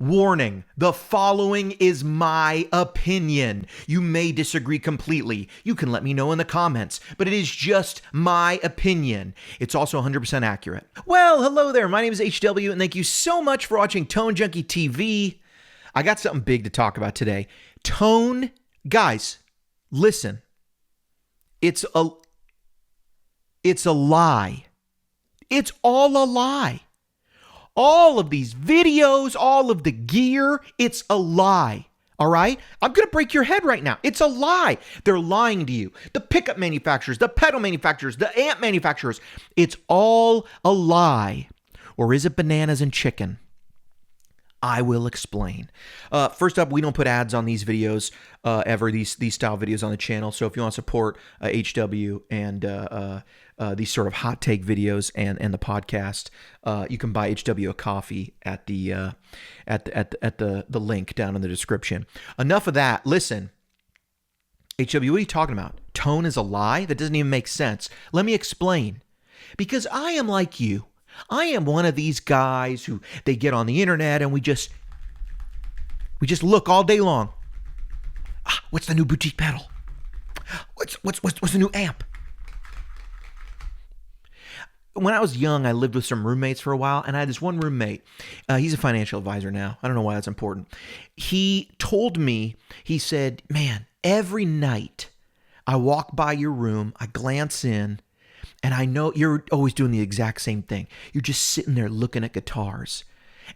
Warning, the following is my opinion. You may disagree completely. You can let me know in the comments, but it is just my opinion. It's also 100% accurate. Well, hello there. My name is HW, and thank you so much for watching Tone Junkie TV. I got something big to talk about today. Tone, guys, listen. It's a lie. It's all a lie. All of these videos, all of the gear, it's a lie. All right? I'm going to break your head right now. It's a lie. They're lying to you. The pickup manufacturers, the pedal manufacturers, the amp manufacturers, it's all a lie. Or is it bananas and chicken? I will explain. First up, we don't put ads on these videos ever, these style videos on the channel. So if you want to support HW and these sort of hot take videos and the podcast, you can buy HW a coffee at the link down in the description. Enough of that. Listen, HW, what are you talking about? Tone is a lie? That doesn't even make sense. Let me explain. Because I am like you. I am one of these guys who they get on the internet and we just look all day long. What's the new boutique pedal? What's the new amp? When I was young, I lived with some roommates for a while, and I had this one roommate. He's a financial advisor now. I don't know why that's important. He told me, he said, man, every night I walk by your room, I glance in, and I know you're always doing the exact same thing. You're just sitting there looking at guitars.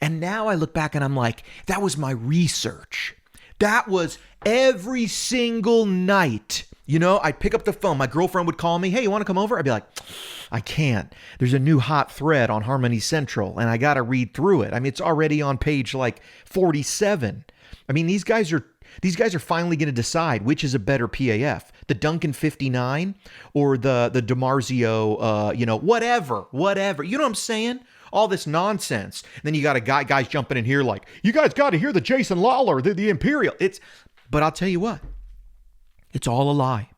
And now I look back and I'm like, that was my research. That was every single night. You know, I'd pick up the phone. My girlfriend would call me. Hey, you want to come over? I'd be like, I can't. There's a new hot thread on Harmony Central, and I got to read through it. I mean, it's already on page like 47. I mean, these guys are finally going to decide which is a better PAF, the Duncan 59 or the DiMarzio, whatever. You know what I'm saying? All this nonsense. And then you got guys jumping in here like, you guys got to hear the Jason Lawler, the Imperial. But I'll tell you what, it's all a lie.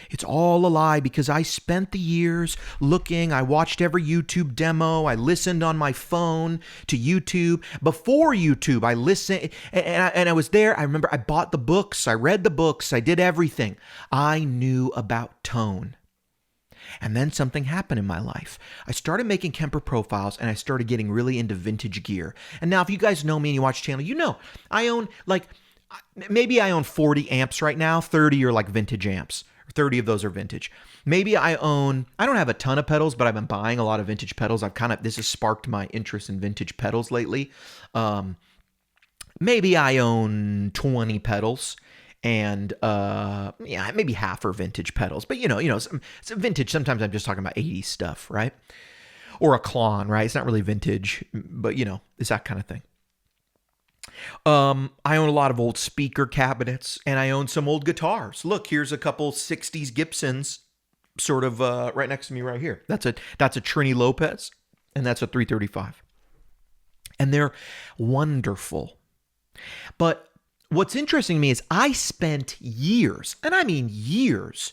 It's all a lie because I spent the years looking. I watched every YouTube demo. I listened on my phone to YouTube. Before YouTube, I listened and I was there. I remember I bought the books. I read the books. I did everything. I knew about tone. And then something happened in my life. I started making Kemper profiles and I started getting really into vintage gear. And now if you guys know me and you watch the channel, you know I own maybe I own 40 amps right now. 30 are like vintage amps. 30 of those are vintage. Maybe I don't have a ton of pedals, but I've been buying a lot of vintage pedals. This has sparked my interest in vintage pedals lately. Maybe I own 20 pedals and, maybe half are vintage pedals, but some vintage. Sometimes I'm just talking about 80s stuff, right? Or a Klon, right? It's not really vintage, but it's that kind of thing. I own a lot of old speaker cabinets and I own some old guitars. Look, here's a couple 60s Gibsons sort of right next to me right here. That's a Trini Lopez and that's a 335. And they're wonderful. But what's interesting to me is I spent years, and I mean years,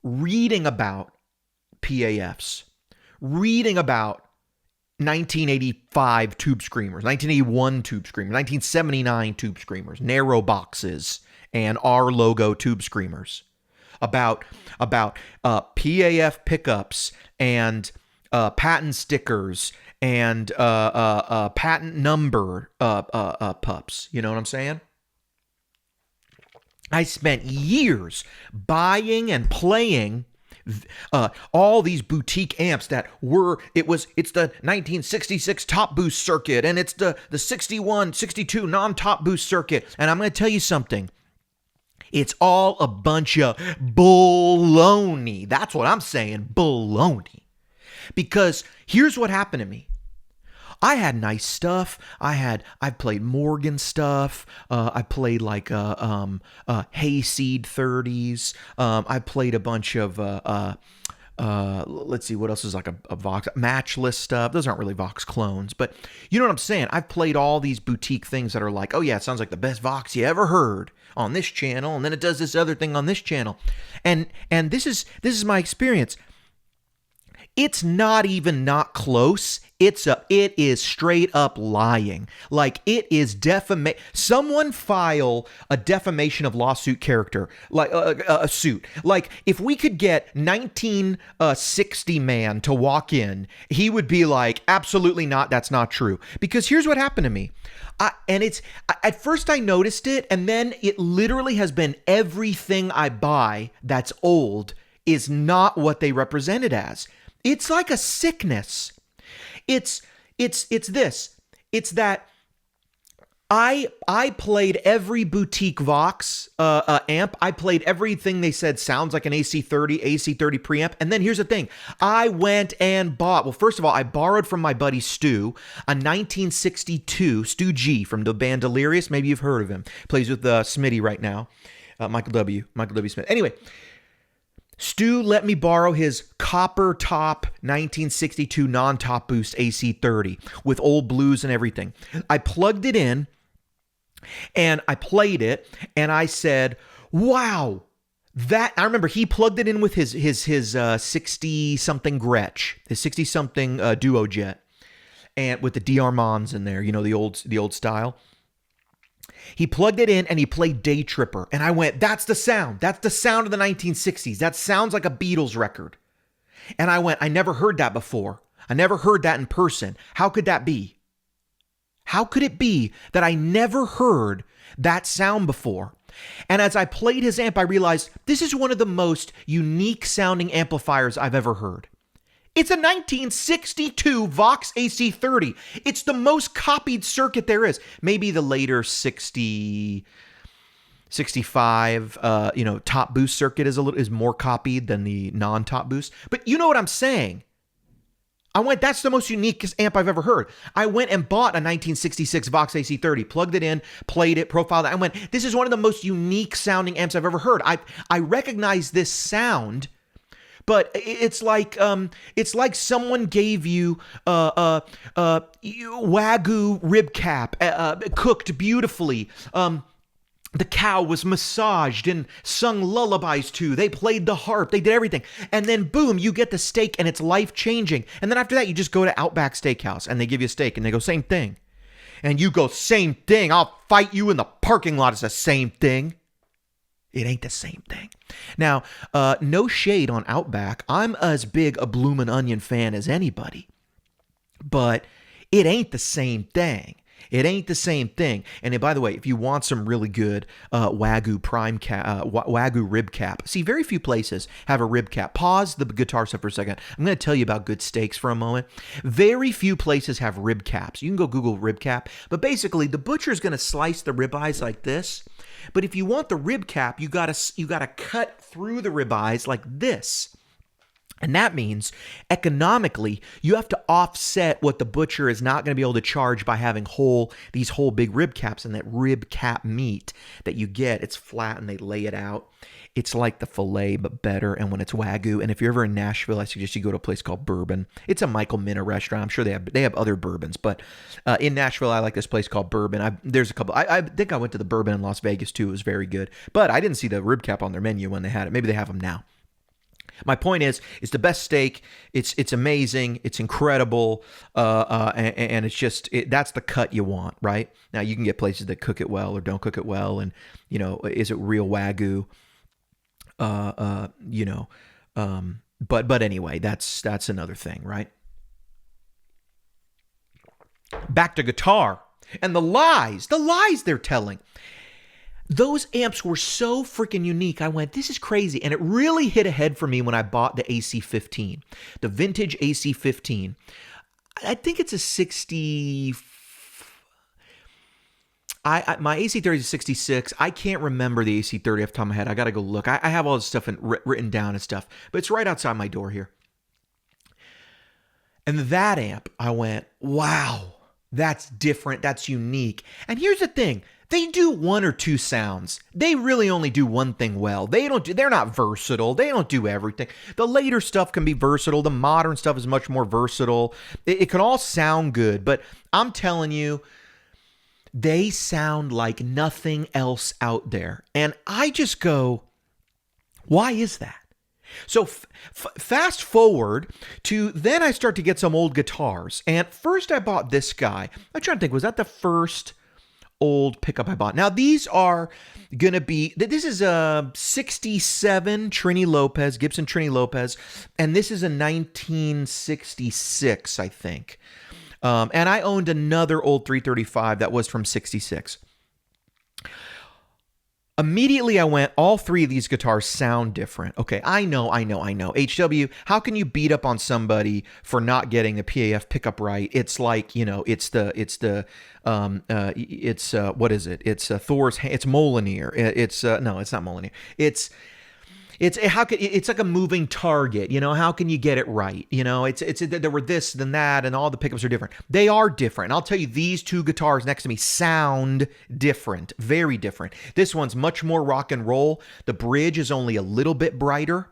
reading about PAFs, reading about 1985 tube screamers, 1981 tube screamers, 1979 tube screamers, narrow boxes, and R logo tube screamers, about PAF pickups and patent stickers and patent number pups. You know what I'm saying? I spent years buying and playing all these boutique amps it's the 1966 top boost circuit and it's the 61, 62 non-top boost circuit. And I'm going to tell you something. It's all a bunch of baloney. That's what I'm saying. Baloney. Because here's what happened to me. I had nice stuff. I played Morgan stuff. I played like Hayseed 30s. I played a bunch of let's see, what else is like a Vox matchless stuff. Those aren't really Vox clones, but you know what I'm saying? I've played all these boutique things that are like, oh yeah, it sounds like the best Vox you ever heard on this channel, and then it does this other thing on this channel. And this is my experience. It's not even not close. It is straight up lying. Like it is someone file a defamation of lawsuit character, like a suit. Like if we could get 1960 man to walk in, he would be like, absolutely not. That's not true. Because here's what happened to me. At first I noticed it, and then it literally has been everything I buy that's old is not what they represent it as. It's like a sickness. It's this. It's that I played every boutique Vox amp. I played everything they said sounds like an AC30 preamp. And then here's the thing. I went and bought, well, first of all, I borrowed from my buddy Stu a 1962 Stu G from the band Delirious. Maybe you've heard of him. Plays with Smitty right now. Michael W. Smith. Anyway, Stu let me borrow his copper top 1962 non-top boost AC30 with old blues and everything. I plugged it in and I played it and I said, wow, that, I remember he plugged it in with his 60-something Gretsch, his 60-something Duo Jet, and with the D-Armands in there, you know, the old style. He plugged it in and he played Day Tripper. And I went, that's the sound. That's the sound of the 1960s. That sounds like a Beatles record. And I went, I never heard that before. I never heard that in person. How could that be? How could it be that I never heard that sound before? And as I played his amp, I realized this is one of the most unique sounding amplifiers I've ever heard. It's a 1962 Vox AC30. It's the most copied circuit there is. Maybe the later 65, top boost circuit is more copied than the non-top boost. But you know what I'm saying? I went, that's the most unique amp I've ever heard. I went and bought a 1966 Vox AC30, plugged it in, played it, profiled it. I went, this is one of the most unique sounding amps I've ever heard. I recognize this sound. But it's like someone gave you Wagyu rib cap, cooked beautifully. The cow was massaged and sung lullabies to. They played the harp. They did everything. And then boom, you get the steak and it's life-changing. And then after that, you just go to Outback Steakhouse and they give you a steak and they go, same thing. And you go, same thing. I'll fight you in the parking lot. It's the same thing. It ain't the same thing. Now, no shade on Outback. I'm as big a Bloomin' Onion fan as anybody. But it ain't the same thing. It ain't the same thing. And by the way, if you want some really good Wagyu Wagyu rib cap, see, very few places have a rib cap. Pause the guitar stuff for a second. I'm going to tell you about good steaks for a moment. Very few places have rib caps. You can go Google rib cap. But basically, the butcher's going to slice the ribeyes like this. But if you want the rib cap, you gotta cut through the ribeyes like this. And that means economically, you have to offset what the butcher is not going to be able to charge by having these whole big rib caps, and that rib cap meat that you get, it's flat and they lay it out. It's like the filet, but better. And when it's Wagyu, and if you're ever in Nashville, I suggest you go to a place called Bourbon. It's a Michael Minna restaurant. I'm sure they have other bourbons, but in Nashville, I like this place called Bourbon. There's a couple. I think I went to the Bourbon in Las Vegas too. It was very good, but I didn't see the rib cap on their menu when they had it. Maybe they have them now. My point is, it's the best steak. It's amazing. It's incredible. And it's just, that's the cut you want, right? Now you can get places that cook it well or don't cook it well. And, is it real Wagyu? But anyway, that's another thing, right? Back to guitar and the lies they're telling. Those amps were so freaking unique. I went, this is crazy. And it really hit ahead for me when I bought the AC15, the vintage AC15. I think it's a 60. My AC30 is 66. I can't remember the AC30 off the top of my head. I got to go look. I have all this stuff written down and stuff, but it's right outside my door here. And that amp, I went, wow, that's different. That's unique. And here's the thing. They do one or two sounds. They really only do one thing well. They're not versatile. They don't do everything. The later stuff can be versatile. The modern stuff is much more versatile. It can all sound good, but I'm telling you, they sound like nothing else out there. And I just go, why is that? So fast forward to then I start to get some old guitars. And first I bought this guy. I'm trying to think, was that the first old pickup I bought? Now these are going to be, this is a 67 Trini Lopez, Gibson Trini Lopez. And this is a 1966, I think. And I owned another old 335 that was from 66. Immediately I went, all three of these guitars sound different. Okay, I know. HW, how can you beat up on somebody for not getting the PAF pickup right? It's like, what is it? It's Thor's, it's Mjolnir. No, it's not Mjolnir. It's like a moving target, how can you get it right? There were this, then that, and all the pickups are different. They are different. And I'll tell you, these two guitars next to me sound different, very different. This one's much more rock and roll. The bridge is only a little bit brighter.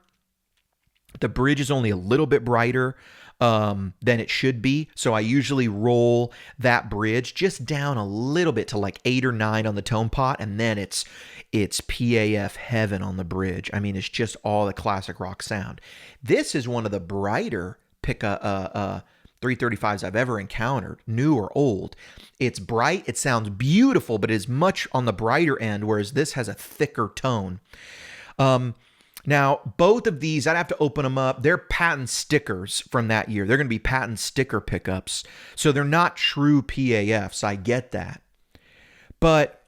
Than it should be. So I usually roll that bridge just down a little bit to like 8 or 9 on the tone pot, and then it's PAF heaven on the bridge. I mean, it's just all the classic rock sound. This is one of the brighter 335s I've ever encountered, new or old. It's bright, it sounds beautiful, but it is much on the brighter end, whereas this has a thicker tone. Now, both of these, I'd have to open them up. They're patent stickers from that year. They're going to be patent sticker pickups. So they're not true PAFs. I get that. But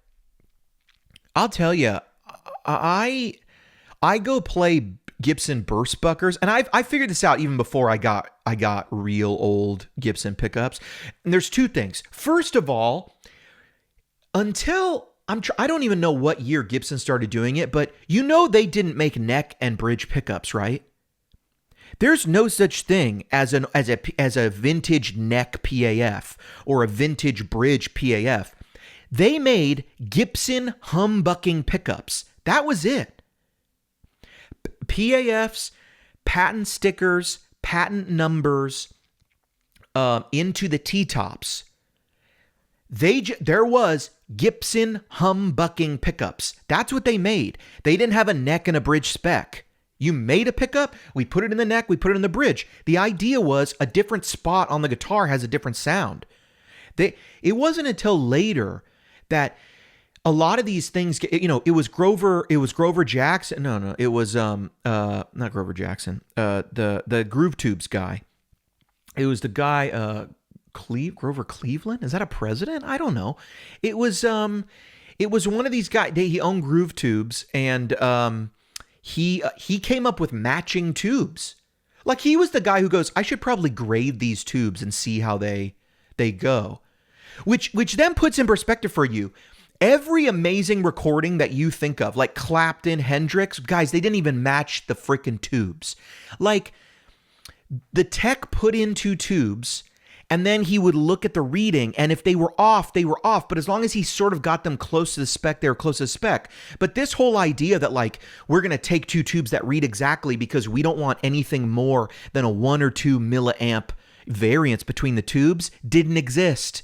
I'll tell you, I go play Gibson Burstbuckers, and I figured this out even before I got real old Gibson pickups. And there's two things. First of all, I don't even know what year Gibson started doing it, but they didn't make neck and bridge pickups, right? There's no such thing as a vintage neck PAF or a vintage bridge PAF. They made Gibson humbucking pickups. That was it. PAFs, patent stickers, patent numbers into the T-tops. There was Gibson humbucking pickups. That's what they made. They didn't have a neck and a bridge spec. You made a pickup, we put it in the neck, we put it in the bridge. The idea was a different spot on the guitar has a different sound. It wasn't until later that a lot of these things, it was Grover Jackson. No, it was not Grover Jackson. The Groove Tubes guy. It was the guy Grover Cleveland? Is that a president? I don't know. It was one of these guys. He owned Groove Tubes, and he came up with matching tubes. Like, he was the guy who goes, I should probably grade these tubes and see how they go. Which then puts in perspective for you. Every amazing recording that you think of, like Clapton, Hendrix, guys, they didn't even match the freaking tubes. Like, the tech put in 2 tubes, and then he would look at the reading, and if they were off, they were off. But as long as he sort of got them close to the spec, they were close to the spec. But this whole idea that, like, we're going to take 2 tubes that read exactly because we don't want anything more than a 1 or 2 milliamp variance between the tubes didn't exist.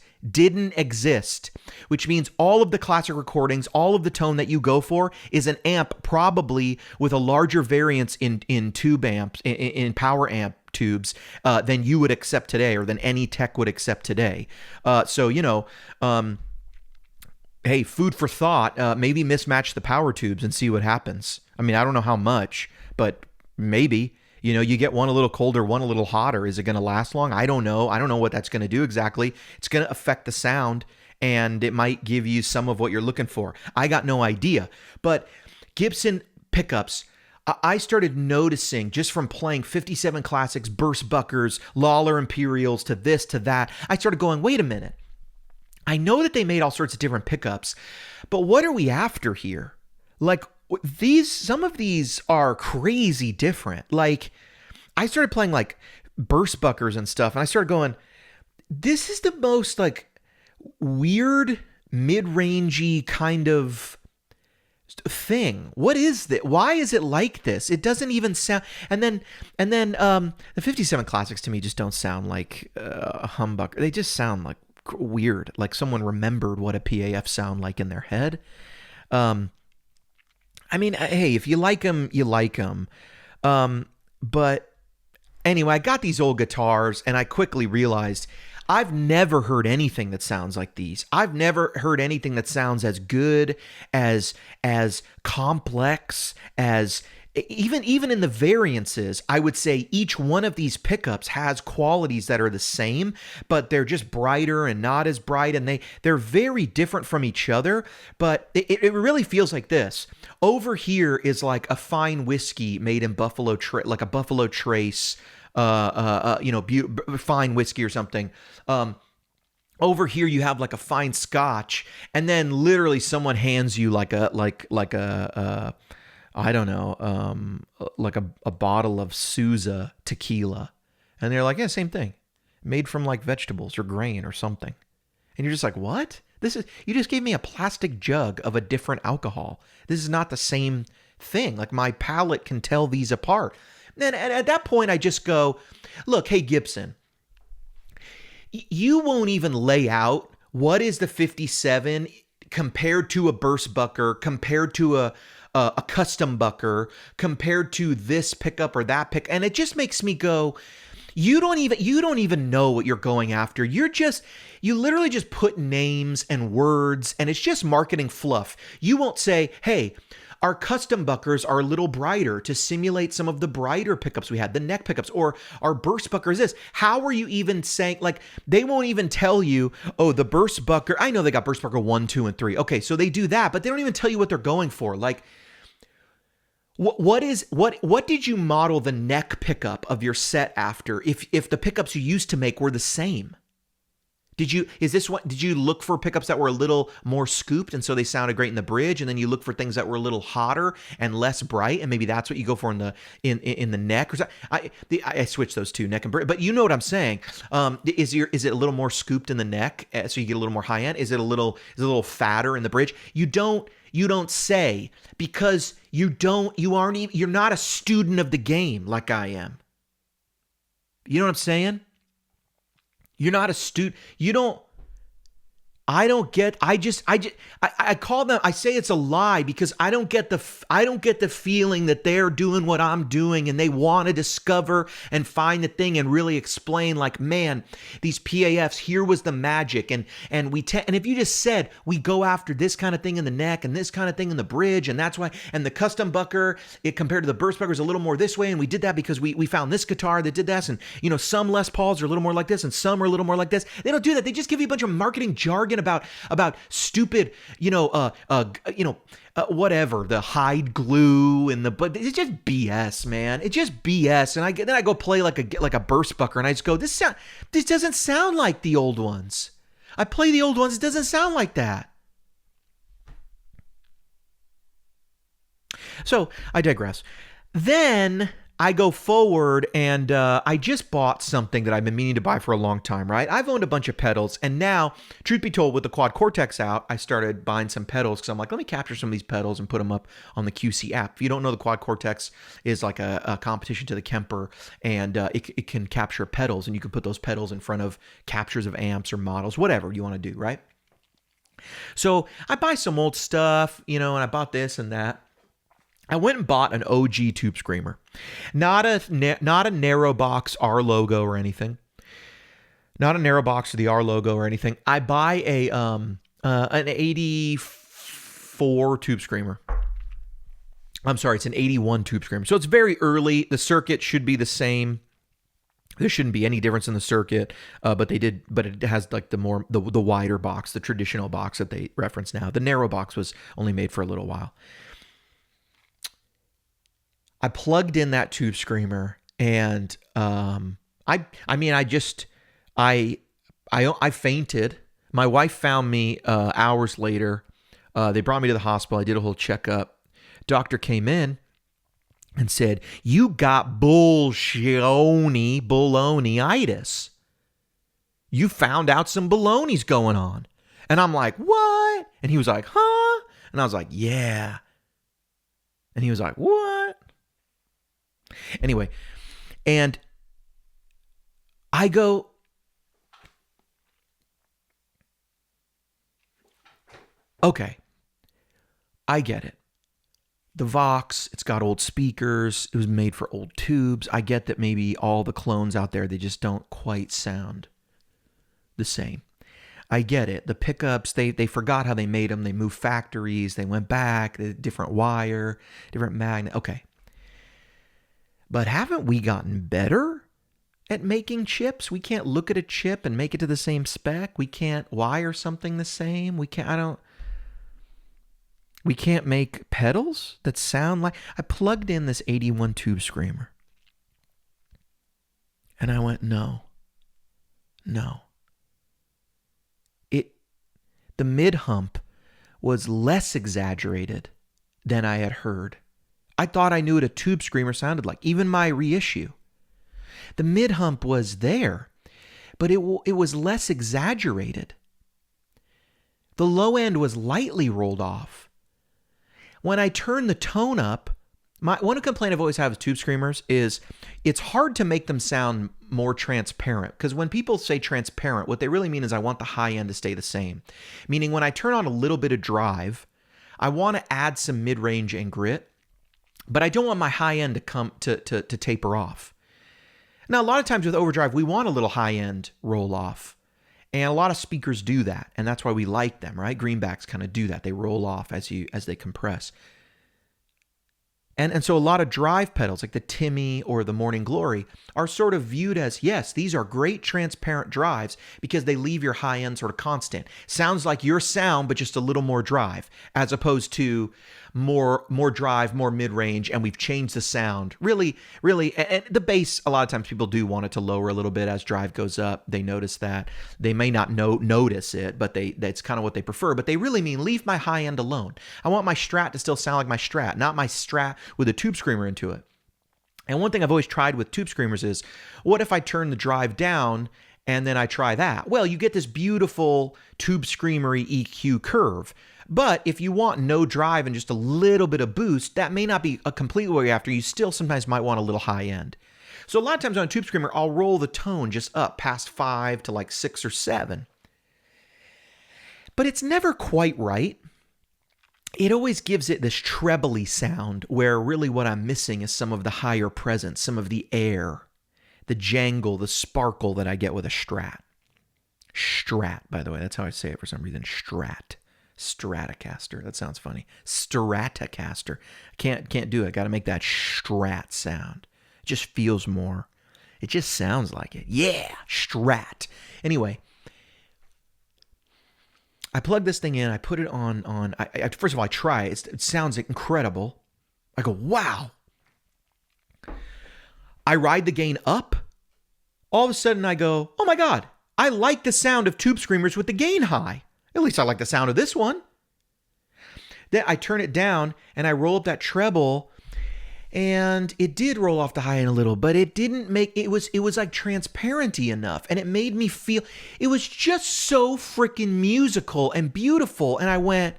Which means all of the classic recordings, all of the tone that you go for is an amp probably with a larger variance in tube amps, in power amp tubes than you would accept today, or than any tech would accept today. Hey, food for thought, maybe mismatch the power tubes and see what happens. I mean, I don't know how much, but maybe. You get one a little colder, one a little hotter. Is it going to last long? I don't know. I don't know what that's going to do exactly. It's going to affect the sound, and it might give you some of what you're looking for. I got no idea. But Gibson pickups, I started noticing just from playing 57 Classics, Burstbuckers, Lawler Imperials, to this, to that. I started going, wait a minute. I know that they made all sorts of different pickups, but what are we after here? Like, some of these are crazy different. Like, I started playing like Burstbuckers and stuff, and I started going, this is the most like weird mid-rangey kind of thing. What is that? Why is it like this? It doesn't even sound. And then the 57 Classics to me just don't sound like a humbucker. They just sound like weird, like someone remembered what a PAF sound like in their head. I mean, hey, if you like them, you like them. But anyway, I got these old guitars and I quickly realized I've never heard anything that sounds like these. I've never heard anything that sounds as good, as complex, as even in the variances. I would say each one of these pickups has qualities that are the same, but they're just brighter and not as bright, and they're very different from each other. But it really feels like this. Over here is like a fine whiskey made in like a Buffalo Trace, fine whiskey or something. Over here you have like a fine scotch, and then literally someone hands you like a I don't know, like a bottle of Sousa tequila, and they're like, yeah, same thing, made from like vegetables or grain or something, and you're just like, what? You just gave me a plastic jug of a different alcohol. This is not the same thing. Like, my palate can tell these apart. And at that point, I just go, look, hey, Gibson, you won't even lay out what is the 57 compared to a Burstbucker, compared to a custom bucker, compared to this pickup or that pick. And it just makes me go, you don't even know what you're going after. You literally just put names and words, and it's just marketing fluff. You won't say, hey, our custom buckers are a little brighter to simulate some of the brighter pickups we had, the neck pickups, or our burst bucker is this. How are you even saying, like, they won't even tell you, oh, the burst bucker, I know they got burst bucker 1, 2, and 3. Okay, so they do that, but they don't even tell you what they're going for. Like, what did you model the neck pickup of your set after if the pickups you used to make were the same? Did you look for pickups that were a little more scooped and so they sounded great in the bridge, and then you look for things that were a little hotter and less bright, and maybe that's what you go for in the neck? Or I switch those two, neck and bridge, but you know what I'm saying. Is it a little more scooped in the neck so you get a little more high end? Is it a little fatter in the bridge? You don't say, because you're not a student of the game like I am. You know what I'm saying? You're not a student. I call them, I say it's a lie because I don't get the feeling that they're doing what I'm doing and they want to discover and find the thing and really explain, like, man, these PAFs, here was the magic. And if you just said, we go after this kind of thing in the neck and this kind of thing in the bridge, and that's why, and the custom bucker, it compared to the burst bucker is a little more this way, and we did that because we found this guitar that did this, and some Les Pauls are a little more like this and some are a little more like this. They don't do that. They just give you a bunch of marketing jargon about stupid, whatever, the hide glue but it's just BS, man. It's just BS. And then I go play like a burst bucker, and I just go, this doesn't sound like the old ones. I play the old ones. It doesn't sound like that. So I digress. Then I go forward, and I just bought something that I've been meaning to buy for a long time, right? I've owned a bunch of pedals, and now, truth be told, with the Quad Cortex out, I started buying some pedals because I'm like, let me capture some of these pedals and put them up on the QC app. If you don't know, the Quad Cortex is like a competition to the Kemper, and it can capture pedals, and you can put those pedals in front of captures of amps or models, whatever you want to do, right? So I buy some old stuff, and I bought this and that. I went and bought an OG Tube Screamer, not a narrow box R logo or anything, not a narrow box with the R logo or anything. I buy an 84 Tube Screamer. I'm sorry, it's an 81 Tube Screamer. So it's very early. The circuit should be the same. There shouldn't be any difference in the circuit, but it has like the wider box, the traditional box that they reference now. The narrow box was only made for a little while. I plugged in that Tube Screamer, and I fainted. My wife found me hours later. They brought me to the hospital. I did a whole checkup. Doctor came in and said, "You got baloney-itis. You found out some baloney's going on." And I'm like, "What?" And he was like, "Huh?" And I was like, "Yeah." And he was like, "What?" Anyway, and I go, okay, I get it. The Vox, it's got old speakers. It was made for old tubes. I get that maybe all the clones out there, they just don't quite sound the same. I get it. The pickups, they forgot how they made them. They moved factories. They went back. Different wire, different magnet. Okay. But haven't we gotten better at making chips? We can't look at a chip and make it to the same spec. We can't wire something the same. We can't make pedals that sound like... I plugged in this 81 Tube Screamer. And I went, no. The mid-hump was less exaggerated than I had heard. I thought I knew what a Tube Screamer sounded like, even my reissue. The mid-hump was there, but it was less exaggerated. The low end was lightly rolled off. When I turned the tone up, one complaint I've always had with Tube Screamers is it's hard to make them sound more transparent. Because when people say transparent, what they really mean is I want the high end to stay the same. Meaning when I turn on a little bit of drive, I want to add some mid-range and grit, but I don't want my high end to come to taper off. Now, a lot of times with overdrive, we want a little high end roll off. And a lot of speakers do that. And that's why we like them, right? Greenbacks kind of do that. They roll off as they compress. And so a lot of drive pedals, like the Timmy or the Morning Glory, are sort of viewed as, yes, these are great transparent drives because they leave your high end sort of constant. Sounds like your sound, but just a little more drive, as opposed to more drive, more mid-range, and we've changed the sound. Really, and the bass, a lot of times people do want it to lower a little bit as drive goes up. They notice that. They may not notice it, but that's kind of what they prefer. But they really mean leave my high end alone. I want my Strat to still sound like my Strat, not my Strat with a Tube Screamer into it. And one thing I've always tried with Tube Screamers is, what if I turn the drive down and then I try that? Well, you get this beautiful Tube Screamery EQ curve. But if you want no drive and just a little bit of boost, that may not be a complete what you're after. You still sometimes might want a little high end. So a lot of times on a Tube Screamer, I'll roll the tone just up past 5 to like 6 or 7. But it's never quite right. It always gives it this trebly sound where really what I'm missing is some of the higher presence, some of the air, the jangle, the sparkle that I get with a Strat. Strat, by the way, that's how I say it for some reason. Strat. Stratocaster. That sounds funny. Stratocaster. Can't do it. Got to make that Strat sound. It just feels more. It just sounds like it. Yeah, Strat. Anyway, I plug this thing in. I put it on. First of all, I try it. It sounds incredible. I go, wow. I ride the gain up. All of a sudden, I go, oh my God. I like the sound of Tube Screamers with the gain high. At least I like the sound of this one. Then I turn it down and I roll up that treble, and it did roll off the high end a little, but it didn't make it was like transparency enough, and it made me feel it was just so freaking musical and beautiful. And I went,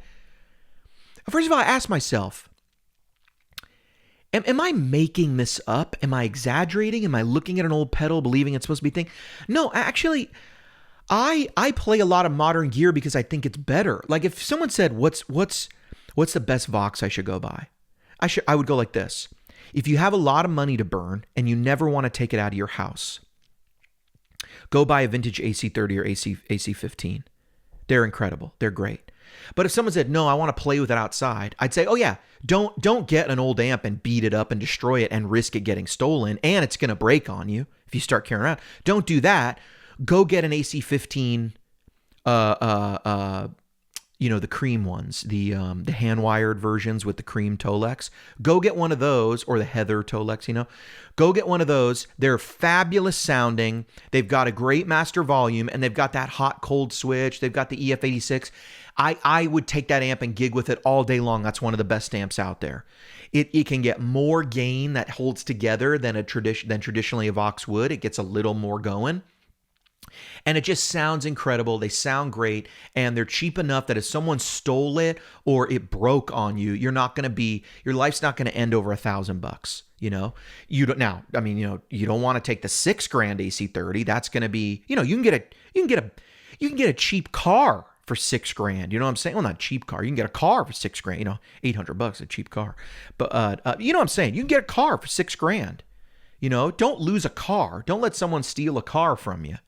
first of all, I asked myself, am I making this up? Am I exaggerating? Am I looking at an old pedal believing it's supposed to be a thing? No, actually, I play a lot of modern gear because I think it's better. Like if someone said, what's the best Vox I should go buy? I would go like this. If you have a lot of money to burn and you never want to take it out of your house, go buy a vintage AC30 or AC15. They're incredible. They're great. But if someone said, no, I want to play with it outside, I'd say, oh yeah, don't get an old amp and beat it up and destroy it and risk it getting stolen, and it's going to break on you if you start carrying around. Don't do that. Go get an AC15, the cream ones, the hand-wired versions with the cream Tolex. Go get one of those, or the Heather Tolex, Go get one of those. They're fabulous sounding. They've got a great master volume, and they've got that hot-cold switch. They've got the EF86. I would take that amp and gig with it all day long. That's one of the best amps out there. It can get more gain that holds together than traditionally a Vox would. It gets a little more going. And it just sounds incredible. They sound great, and they're cheap enough that if someone stole it or it broke on you, your life's not going to end over $1,000. You don't want to take the $6,000 AC30. That's going to be, you can get a cheap car for $6,000. You know what I'm saying? Well, not a cheap car. You can get a car for $6,000. You know, $800 a cheap car. But you know what I'm saying? You can get a car for $6,000. You know, don't lose a car. Don't let someone steal a car from you.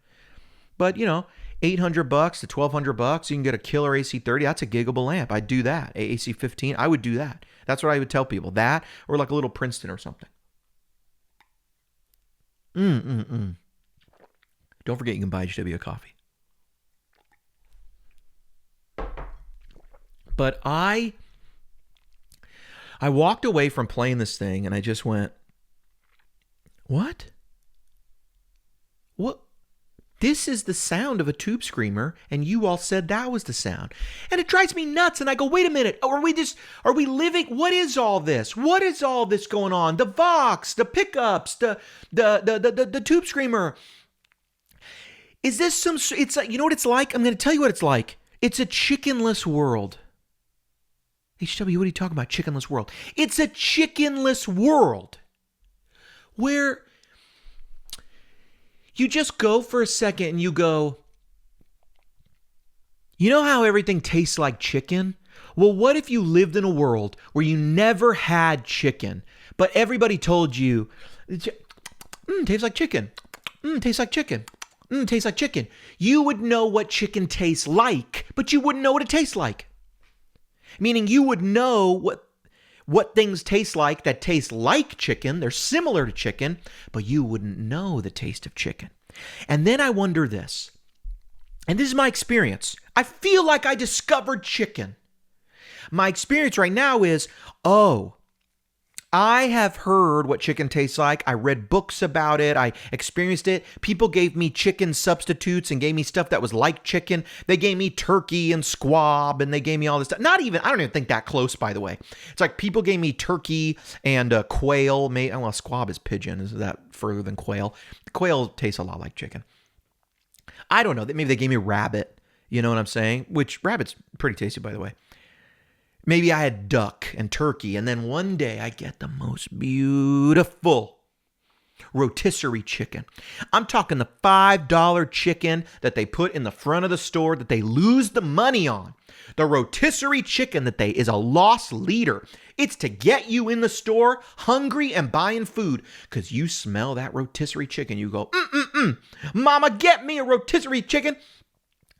But you know, $800 to $1,200, you can get a killer AC30. That's a giggable amp. I'd do that. AC15, I would do that. That's what I would tell people. That or like a little Princeton or something. Don't forget you can buy HW a coffee. But I walked away from playing this thing and I just went, what? What? This is the sound of a tube screamer, and you all said that was the sound. And it drives me nuts, and I go, wait a minute, are we living, what is all this? What is all this going on? The Vox, the pickups, the tube screamer. Is this it's like, you know what it's like? I'm going to tell you what it's like. It's a chickenless world. HW, what are you talking about, chickenless world? It's a chickenless world where you just go for a second and you go, you know how everything tastes like chicken? Well, what if you lived in a world where you never had chicken, but everybody told you, tastes like chicken. Tastes like chicken. Tastes like chicken. You would know what chicken tastes like, but you wouldn't know what it tastes like. Meaning you would know what things taste like that taste like chicken. They're similar to chicken, but you wouldn't know the taste of chicken. And then I wonder this, and this is my experience. I feel like I discovered chicken. My experience right now is, I have heard what chicken tastes like. I read books about it. I experienced it. People gave me chicken substitutes and gave me stuff that was like chicken. They gave me turkey and squab, and they gave me all this stuff. I don't even think that close, by the way. It's like people gave me turkey and quail. Well, squab is pigeon. Is that further than quail? Quail tastes a lot like chicken. I don't know. Maybe they gave me rabbit. You know what I'm saying? Which rabbit's pretty tasty, by the way. Maybe I had duck and turkey, and then one day I get the most beautiful rotisserie chicken. I'm talking the $5 chicken that they put in the front of the store that they lose the money on. The rotisserie chicken that is a lost leader. It's to get you in the store hungry and buying food because you smell that rotisserie chicken. You go, Mama, get me a rotisserie chicken.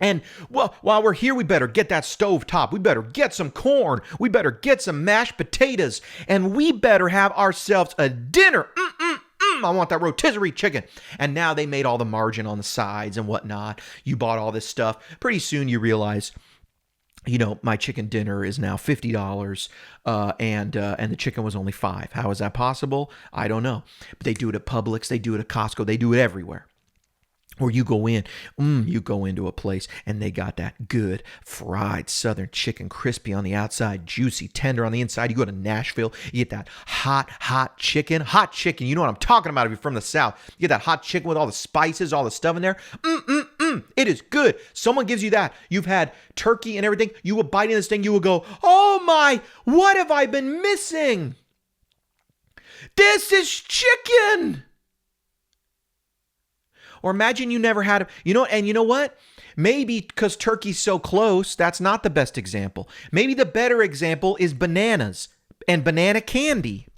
And well, while we're here, we better get that stove top. We better get some corn. We better get some mashed potatoes. And we better have ourselves a dinner. I want that rotisserie chicken. And now they made all the margin on the sides and whatnot. You bought all this stuff. Pretty soon you realize, you know, my chicken dinner is now $50, and the chicken was only $5. How is that possible? I don't know. But they do it at Publix. They do it at Costco. They do it everywhere. Or you go into a place and they got that good fried southern chicken, crispy on the outside, juicy, tender on the inside. You go to Nashville, you get that hot chicken. Hot chicken, you know what I'm talking about if you're from the South. You get that hot chicken with all the spices, all the stuff in there. It is good. Someone gives you that. You've had turkey and everything. You will bite in this thing. You will go, oh my, what have I been missing? This is chicken. Or imagine you never had, and you know what? Maybe because turkey's so close, that's not the best example. Maybe the better example is bananas and banana candy.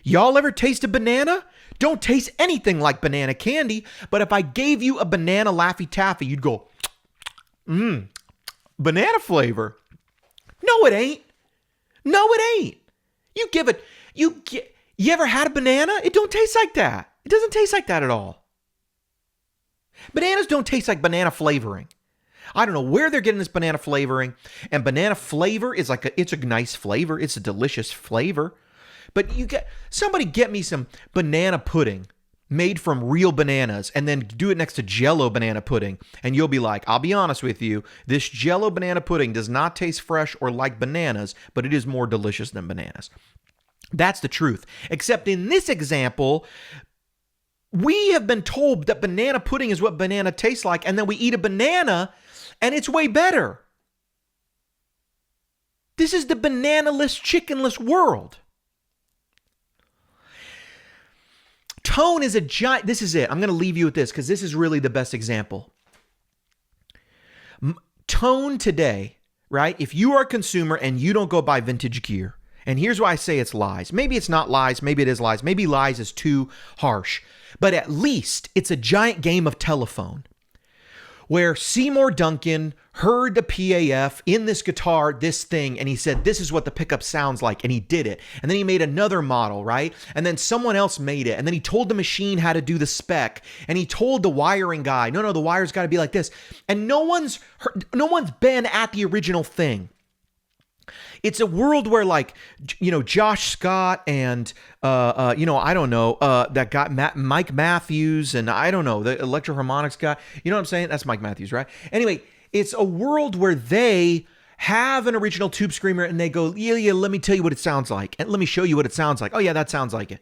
Y'all ever taste a banana? Don't taste anything like banana candy, but if I gave you a banana Laffy Taffy, you'd go, banana flavor. No, it ain't. No, it ain't. You ever had a banana? It don't taste like that. It doesn't taste like that at all. Bananas don't taste like banana flavoring. I don't know where they're getting this banana flavoring. And banana flavor is it's a nice flavor. It's a delicious flavor. But somebody get me some banana pudding made from real bananas and then do it next to Jell-O banana pudding. And you'll be like, I'll be honest with you, this Jell-O banana pudding does not taste fresh or like bananas, but it is more delicious than bananas. That's the truth. Except in this example, we have been told that banana pudding is what banana tastes like, and then we eat a banana, and it's way better. This is the banana-less, chickenless world. Tone is a giant... This is it. I'm going to leave you with this, because this is really the best example. Tone today, right? If you are a consumer and you don't go buy vintage gear, and here's why I say it's lies. Maybe it's not lies. Maybe it is lies. Maybe lies is too harsh. But at least it's a giant game of telephone where Seymour Duncan heard the PAF in this guitar, this thing, and he said, this is what the pickup sounds like, and he did it. And then he made another model, right? And then someone else made it, and then he told the machine how to do the spec, and he told the wiring guy, no, the wire's got to be like this. And no one's been at the original thing. It's a world where, like, Josh Scott and, I don't know, that guy, Mike Matthews, and I don't know, the Electroharmonics guy. You know what I'm saying? That's Mike Matthews, right? Anyway, it's a world where they have an original Tube Screamer and they go, yeah, let me tell you what it sounds like. And let me show you what it sounds like. Oh, yeah, that sounds like it.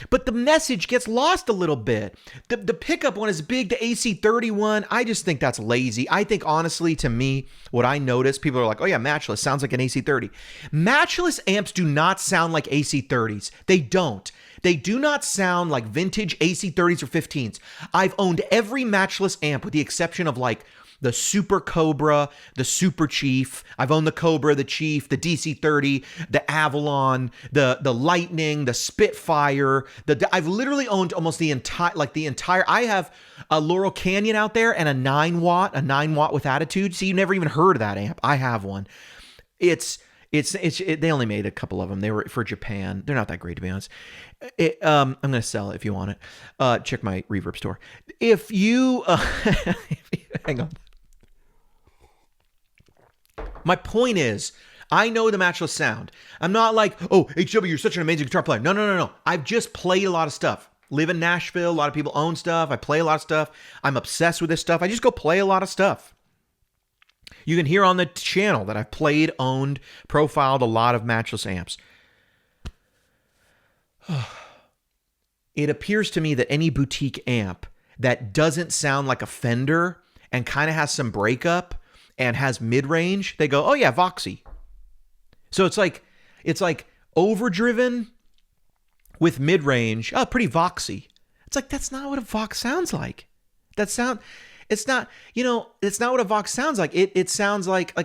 But the message gets lost a little bit. The pickup one is big. The AC31, I just think that's lazy. I think, honestly, to me, what I notice, people are like, oh, yeah, Matchless sounds like an AC30. Matchless amps do not sound like AC30s. They don't. They do not sound like vintage AC30s or 15s. I've owned every Matchless amp with the exception of, like, the Super Cobra, the Super Chief. I've owned the Cobra, the Chief, the DC-30, the Avalon, the Lightning, the Spitfire. I've literally owned almost the entire. I have a Laurel Canyon out there and a 9 watt with attitude. See, you never even heard of that amp. I have one. They only made a couple of them. They were for Japan. They're not that great, to be honest. I'm going to sell it if you want it. Check my Reverb store. If you, hang on. My point is, I know the Matchless sound. I'm not like, oh, HW, you're such an amazing guitar player. No. I've just played a lot of stuff. Live in Nashville. A lot of people own stuff. I play a lot of stuff. I'm obsessed with this stuff. I just go play a lot of stuff. You can hear on the channel that I've played, owned, profiled a lot of Matchless amps. It appears to me that any boutique amp that doesn't sound like a Fender and kind of has some breakup and has mid-range, they go, oh yeah, Voxy. So it's like overdriven with mid-range, oh, pretty Voxy. It's like, that's not what a Vox sounds like. It's not what a Vox sounds like. It sounds like my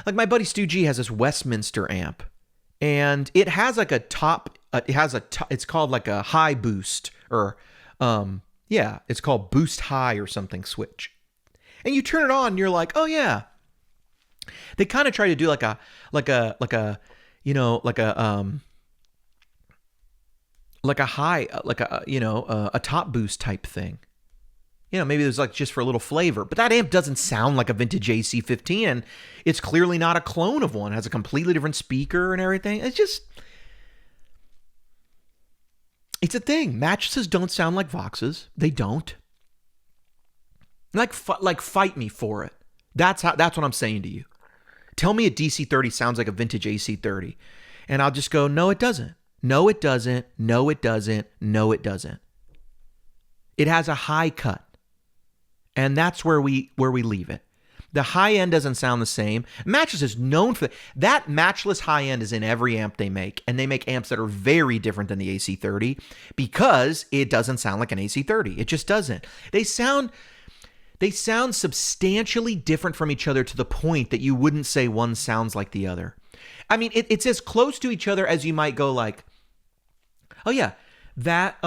buddy Stu G has this Westminster amp, and it has like a top, it's called like a high boost, or it's called boost high or something switch. And you turn it on and you're like, oh yeah. They kind of try to do a top boost type thing. Maybe there's like just for a little flavor, but that amp doesn't sound like a vintage AC15, and it's clearly not a clone of one. It has a completely different speaker and everything. It's a thing. Mattresses don't sound like Voxes. They don't. Like fight me for it. That's what I'm saying to you. Tell me a DC30 sounds like a vintage AC30, and I'll just go, no, it doesn't. No, it doesn't. No, it doesn't. No, it doesn't. It has a high cut. And that's where we leave it. The high end doesn't sound the same. Matchless is known for that. Matchless high end is in every amp they make. And they make amps that are very different than the AC30 because it doesn't sound like an AC30. It just doesn't. They sound substantially different from each other to the point that you wouldn't say one sounds like the other. I mean, it's as close to each other as you might go like, oh yeah, that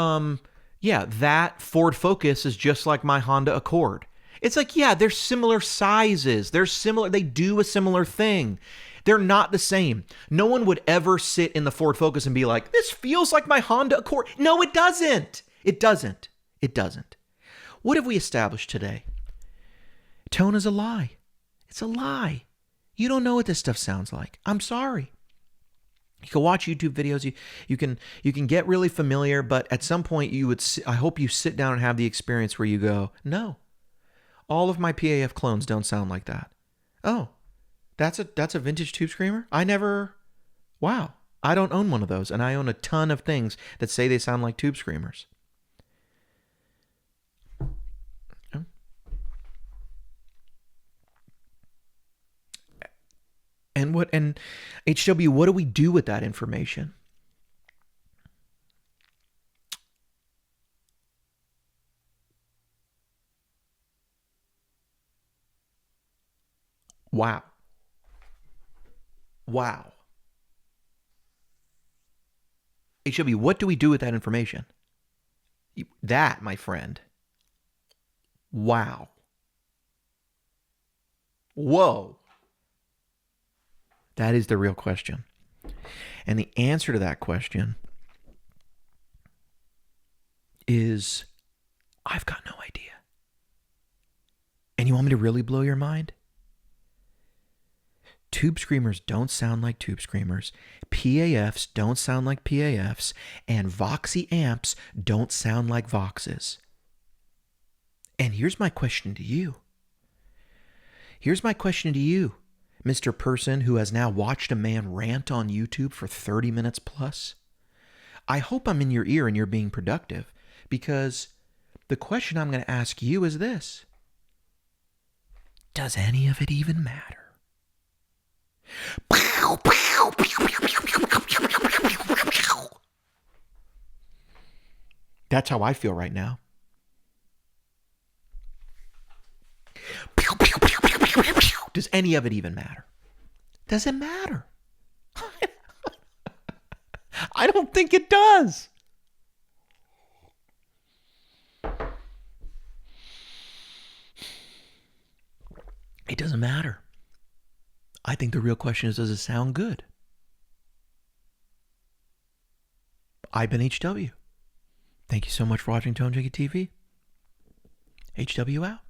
Ford Focus is just like my Honda Accord. It's like, yeah, they're similar sizes. They do a similar thing. They're not the same. No one would ever sit in the Ford Focus and be like, this feels like my Honda Accord. No, it doesn't. It doesn't. It doesn't. What have we established today? Tone is a lie. It's a lie. You don't know what this stuff sounds like. I'm sorry. You can watch YouTube videos. You can get really familiar, but at some point I hope you sit down and have the experience where you go, no, all of my PAF clones don't sound like that. Oh, that's a vintage Tube Screamer? Wow, I don't own one of those, and I own a ton of things that say they sound like Tube Screamers. And HW, what do we do with that information? Wow. Wow. HW, what do we do with that information? That, my friend. Wow. Whoa. That is the real question. And the answer to that question is I've got no idea. And you want me to really blow your mind? Tube screamers don't sound like tube screamers. PAFs don't sound like PAFs. And Voxy amps don't sound like Voxes. And here's my question to you. Mr. Person who has now watched a man rant on YouTube for 30 minutes plus. I hope I'm in your ear and you're being productive, because the question I'm going to ask you is this. Does any of it even matter? That's how I feel right now. Does any of it even matter? Does it matter? I don't think it does. It doesn't matter. I think the real question is, does it sound good? I've been HW. Thank you so much for watching Tone Junkie TV. HW out.